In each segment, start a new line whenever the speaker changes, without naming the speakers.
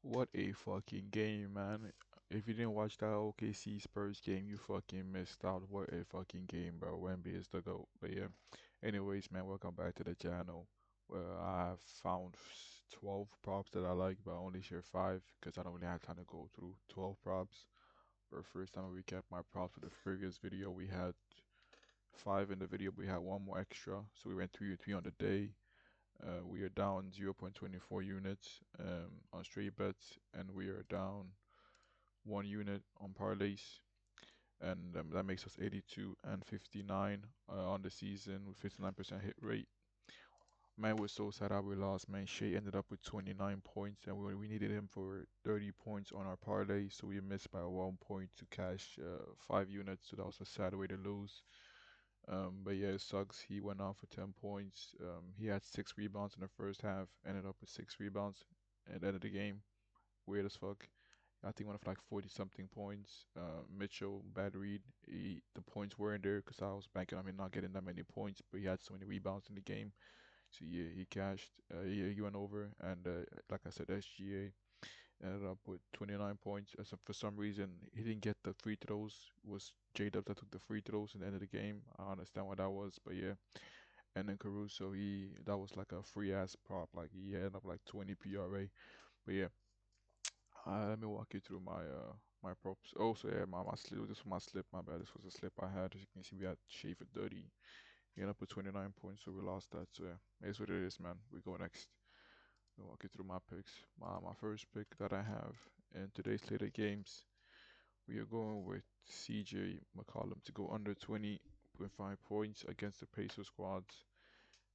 What a fucking game, man. If you didn't watch that OKC Spurs game, you fucking missed out. What a fucking game, bro. Wemby is the GOAT. But yeah, anyways, man, welcome back to the channel. Well, I have found 12 props that I like, but I only share 5 because I don't really have time to go through 12 props. But first time I recap my props for the previous video, we had 5 in the video, but we had one more extra. So we went 3 or 3 on the day. We are down 0.24 units on straight bets, and we are down 1 unit on parlays, and that makes us 82 and 59 on the season with 59% hit rate. Man, we're so sad how we lost, man. Shea ended up with 29 points, and we needed him for 30 points on our parlay, so we missed by 1 point to cash 5 units, so that was a sad way to lose. But yeah, it sucks. He went off for 10 points. He had 6 rebounds in the first half, ended up with 6 rebounds at the end of the game. Weird as fuck. I think went for like 40 something points. Mitchell, bad read. The points weren't there because I was banking on him not getting that many points, but he had so many rebounds in the game. So yeah, he cashed. He went over, and like I said, SGA ended up with 29 points. For some reason, he didn't get the free throws. It was J-Dub that took the free throws in the end of the game. I understand what that was, but yeah. And then Caruso, that was like a free ass prop. Like he ended up like 20 PRA. But yeah, let me walk you through my props. Also, yeah, my slip. This was my slip. My bad. This was a slip I had. As you can see, we had Shea for 30. He ended up with 29 points, so we lost that. So yeah, it's what it is, man. We go next. I'll walk you through my picks. My first pick that I have in today's later games, we are going with CJ McCollum to go under 20.5 points against the Pacer squads.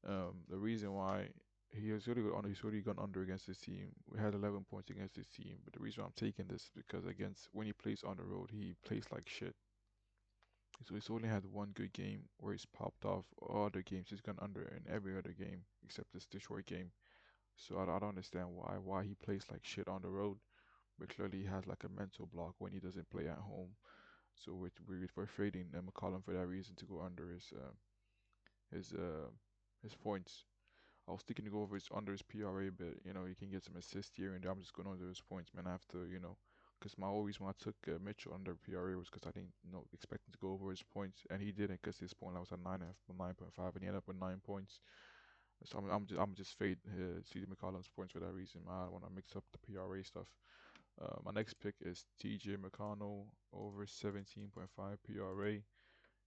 The reason why he's already gone under against this team. We had 11 points against this team, but the reason why I'm taking this is because against when he plays on the road, he plays like shit. So he's only had one good game where he's popped off. All other games he's gone under in every other game except this Detroit game. So I don't understand why he plays like shit on the road, but clearly he has like a mental block when he doesn't play at home. So we're fading McCollum for that reason to go under his uh his points. I was thinking to go over his under his PRA, but he can get some assists here and there. I'm just going under his points, man. After because my always when I took Mitchell under PRA was because I didn't expect him to go over his points, and he didn't because his point I was at 9.5, and he ended up with 9 points. So I'm just fade CJ McCollum's points for that reason. I don't want to mix up the PRA stuff. My next pick is TJ McConnell over 17.5 PRA.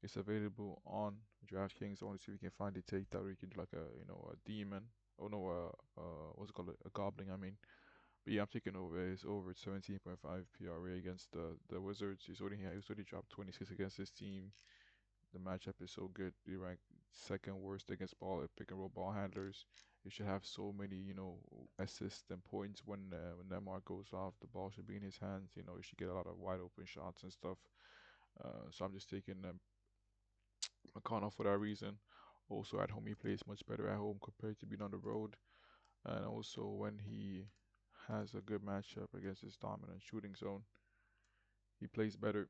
It's available on DraftKings. I want to see if we can find a take that we can do like a demon. Oh no, what's it called? A goblin, I mean. But yeah, I'm taking over. It's over 17.5 PRA against the Wizards. He's already dropped 26 against this team. The matchup is so good. They rank second worst against pick and roll ball handlers. You should have so many, assists and points when that mark goes off. The ball should be in his hands. You should get a lot of wide open shots and stuff. So I'm just taking McConnell for that reason. Also at home, he plays much better at home compared to being on the road. And also when he has a good matchup against his dominant shooting zone, he plays better.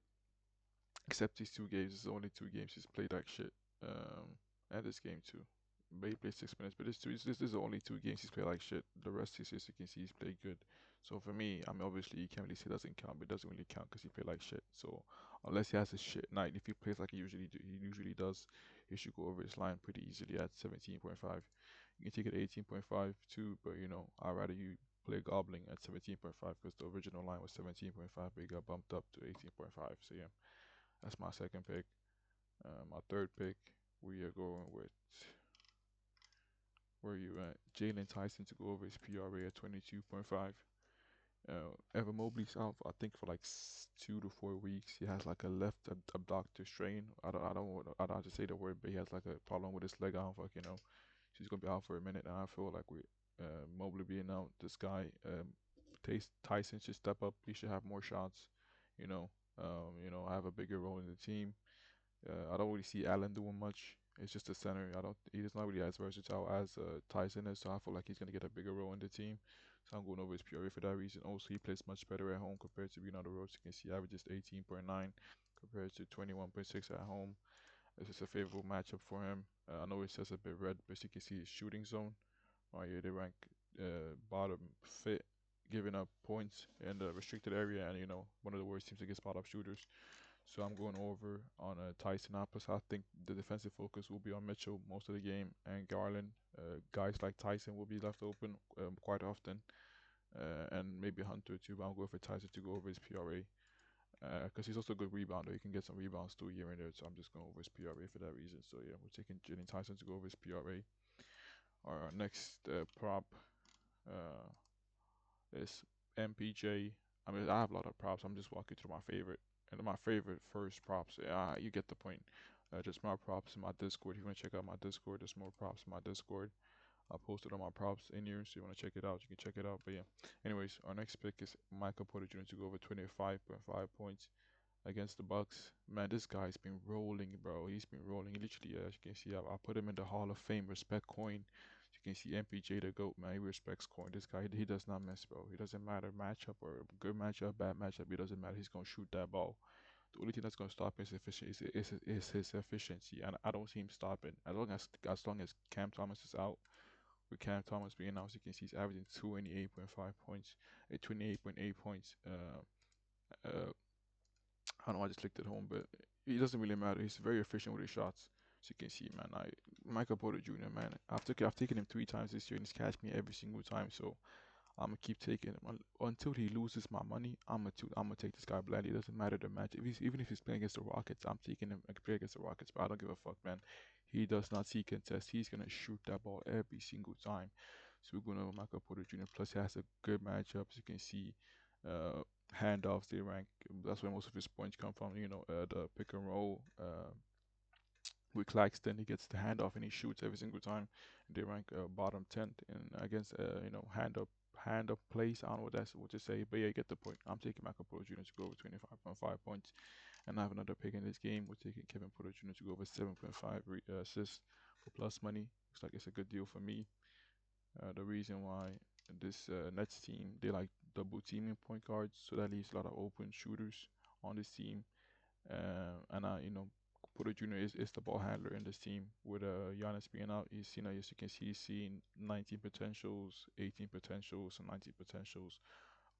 Except these 2 games, it's only 2 games he's played like shit. And this game too. But he played 6 minutes. But this is the only 2 games he's played like shit. The rest, as you can see, he's played good. So for me, I mean, obviously you can't really say it doesn't count, but it doesn't really count because he played like shit. So unless he has a shit night, if he plays like he usually does, he should go over his line pretty easily at 17.5. You can take it 18.5 too, but I'd rather you play Goblin at 17.5 because the original line was 17.5, but he got bumped up to 18.5. So yeah, that's my second pick. My third pick, we are going with where you at? Jalen Tyson to go over his PRA at 22.5. Evan Mobley's out, I think, for like 2 to 4 weeks. He has like a left abductor strain. I don't have to say the word, but he has like a problem with his leg. I don't fucking know. She's gonna be out for a minute, and I feel like with Mobley being out, this guy Tyson should step up. He should have more shots. You know, have a bigger role in the team. I don't really see Allen doing much. It's just a center. He's not really as versatile as Tyson is, so I feel like he's gonna get a bigger role in the team. So I'm going over his PRA for that reason. Also, he plays much better at home compared to being on the road. So you can see averages 18.9 compared to 21.6 at home. This is a favorable matchup for him. I know it says a bit red, but you can see his shooting zone. Oh yeah, they rank bottom fit giving up points in the restricted area, and one of the worst teams against spot up shooters. So I'm going over on Tyson Apples. I think the defensive focus will be on Mitchell most of the game and Garland. Guys like Tyson will be left open quite often, and maybe Hunter too. But I'm going for Tyson to go over his PRA because he's also a good rebounder. He can get some rebounds too here and there. So I'm just going over his PRA for that reason. So yeah, we're taking Jalen Tyson to go over his PRA. Our next prop uh, is MPJ. I mean, I have a lot of props. I'm just walking through my favorite. And my favorite first props, yeah, you get the point. Just my props in my Discord. If you want to check out my Discord, there's more props in my Discord. I posted all my props in here, so you want to check it out, you can check it out. But yeah, anyways, our next pick is Michael Porter Jr. to go over 25.5 points against the Bucks. Man, this guy's been rolling, bro. He's been rolling. He literally, as you can see, I put him in the Hall of Fame respect coin. You can see MPJ the GOAT, man. He respects coin. This guy, he does not miss, bro. He doesn't matter matchup or good matchup, bad matchup. It doesn't matter. He's gonna shoot that ball. The only thing that's gonna stop his efficiency is his efficiency, and I don't see him stopping. As long as Cam Thomas is out, with Cam Thomas being out, as you can see, he's averaging 28.5 points, 28.8 points. Uh, I don't know, I just clicked it home, but it doesn't really matter. He's very efficient with his shots. As you can see, man, Michael Porter Jr., man, I've taken him 3 times this year, and he's catched me every single time. So I'm gonna keep taking him until he loses my money. I'm gonna take this guy blindly. It doesn't matter the match. Even if he's playing against the Rockets, I'm taking him. I can play against the Rockets, but I don't give a fuck, man. He does not see contest. He's gonna shoot that ball every single time. So we're going to Michael Porter Jr. Plus, he has a good matchup. As you can see, uh, handoffs they rank. That's where most of his points come from. The pick and roll. With Claxton, he gets the handoff and he shoots every single time. They rank bottom 10th and against hand up plays. I don't know what to say, but yeah, you get the point. I'm taking Michael Porter Jr. to go over 25.5 points, and I have another pick in this game. We're taking Kevin Porter Jr. to go over 7.5 assists for plus money. Looks like it's a good deal for me. The reason why this Nets team, they like double teaming point guards, so that leaves a lot of open shooters on this team. And Porter Jr. is the ball handler in this team. With Giannis being out, as you can see, he's seen 19 potentials, 18 potentials, and 19 potentials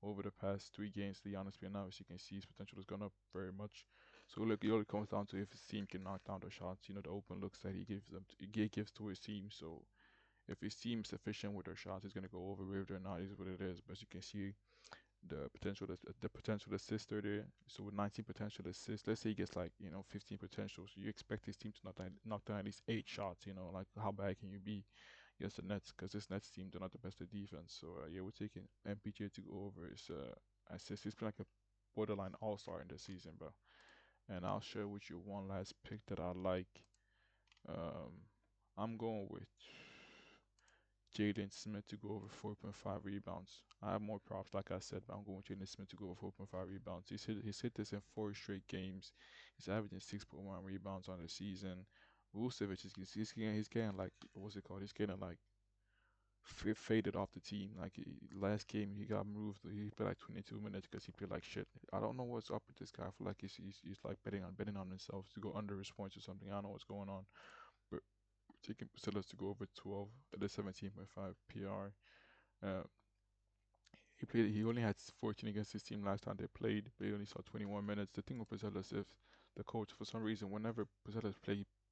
over the past 3 games. The Giannis being out, as you can see, his potential has gone up very much. So look, it only comes down to if his team can knock down the shots. The open looks that he gives to his team. So if his team's efficient with their shots, he's gonna go over whether or not is what it is. But as you can see, the potential assist are there. So with 19 potential assists, let's say he gets like 15 potential, so you expect his team to knock down at least 8 shots. Like how bad can you be against the Nets? Because this Nets team, they're not the best at defense. So yeah, we're taking MPJ to go over his assists. He's been like a borderline all-star in this season, bro. And I'll share with you one last pick that I like. Um, I'm going with Jaden Smith to go over 4.5 rebounds. I have more props, like I said, but I'm going with Jaden Smith to go over 4.5 rebounds. He's hit this in 4 straight games. He's averaging 6.1 rebounds on the season. Vucevic he's getting like, what's it called? He's getting like faded off the team. Like last game he got moved. He played like 22 minutes because he played like shit. I don't know what's up with this guy. I feel like he's like betting on himself to go under his points or something. I don't know what's going on. But taking Priscilla's to go over 12 at the 17.5 PR. Uh, he only had 14 against his team last time they played, but he only saw 21 minutes. The thing with Priscilla's, if the coach, for some reason, whenever Priscilla's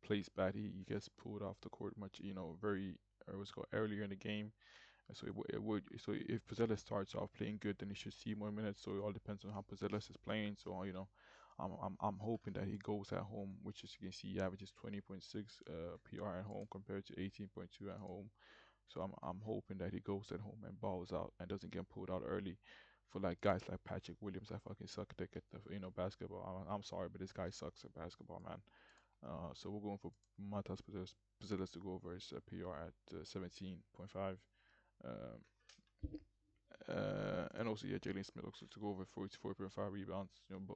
plays bad, he gets pulled off the court much, very, what's it called, earlier in the game. And so so if Priscilla starts off playing good, then he should see more minutes. So it all depends on how Priscilla is playing. So I'm hoping that he goes at home, which as you can see, he averages 20.6 PR at home compared to 18.2 at home. So I'm hoping that he goes at home and balls out and doesn't get pulled out early. For like guys like Patrick Williams, I fucking suck at the basketball. I'm sorry, but this guy sucks at basketball, man. So we're going for Matas Pozelas to go over his PR at 17.5. Um, and also, yeah, Jalen Smith looks to go over 44.5 rebounds.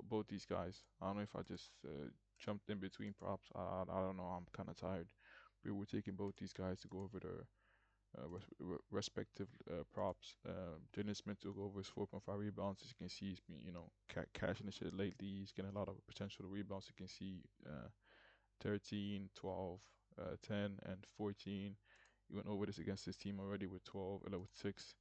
Both these guys. I don't know if I just jumped in between props. I don't know. I'm kind of tired. We were taking both these guys to go over their respective props. Jalen Smith took over his 4.5 rebounds. As you can see, he's been, cashing the shit lately. He's getting a lot of potential rebounds. You can see 13, 12, 10, and 14. He went over this against his team already with 12, with 6.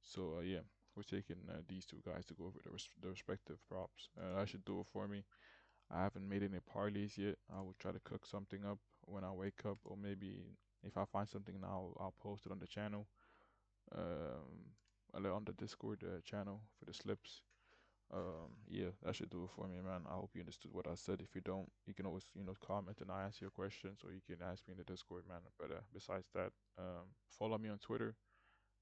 So, yeah. we're taking these two guys to go over the respective props. That should do it for me. I haven't made any parleys yet. I will try to cook something up when I wake up, or maybe if I find something now, I'll post it on the channel. On the Discord channel for the slips. Yeah, that should do it for me, man. I hope you understood what I said. If you don't, you can always, comment and I answer your questions, or you can ask me in the Discord, man. But besides that, follow me on Twitter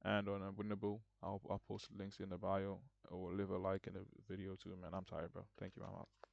and on Winible. I'll post links in the bio or leave a like in the video too, man. I'm tired, bro. Thank you, I'm out.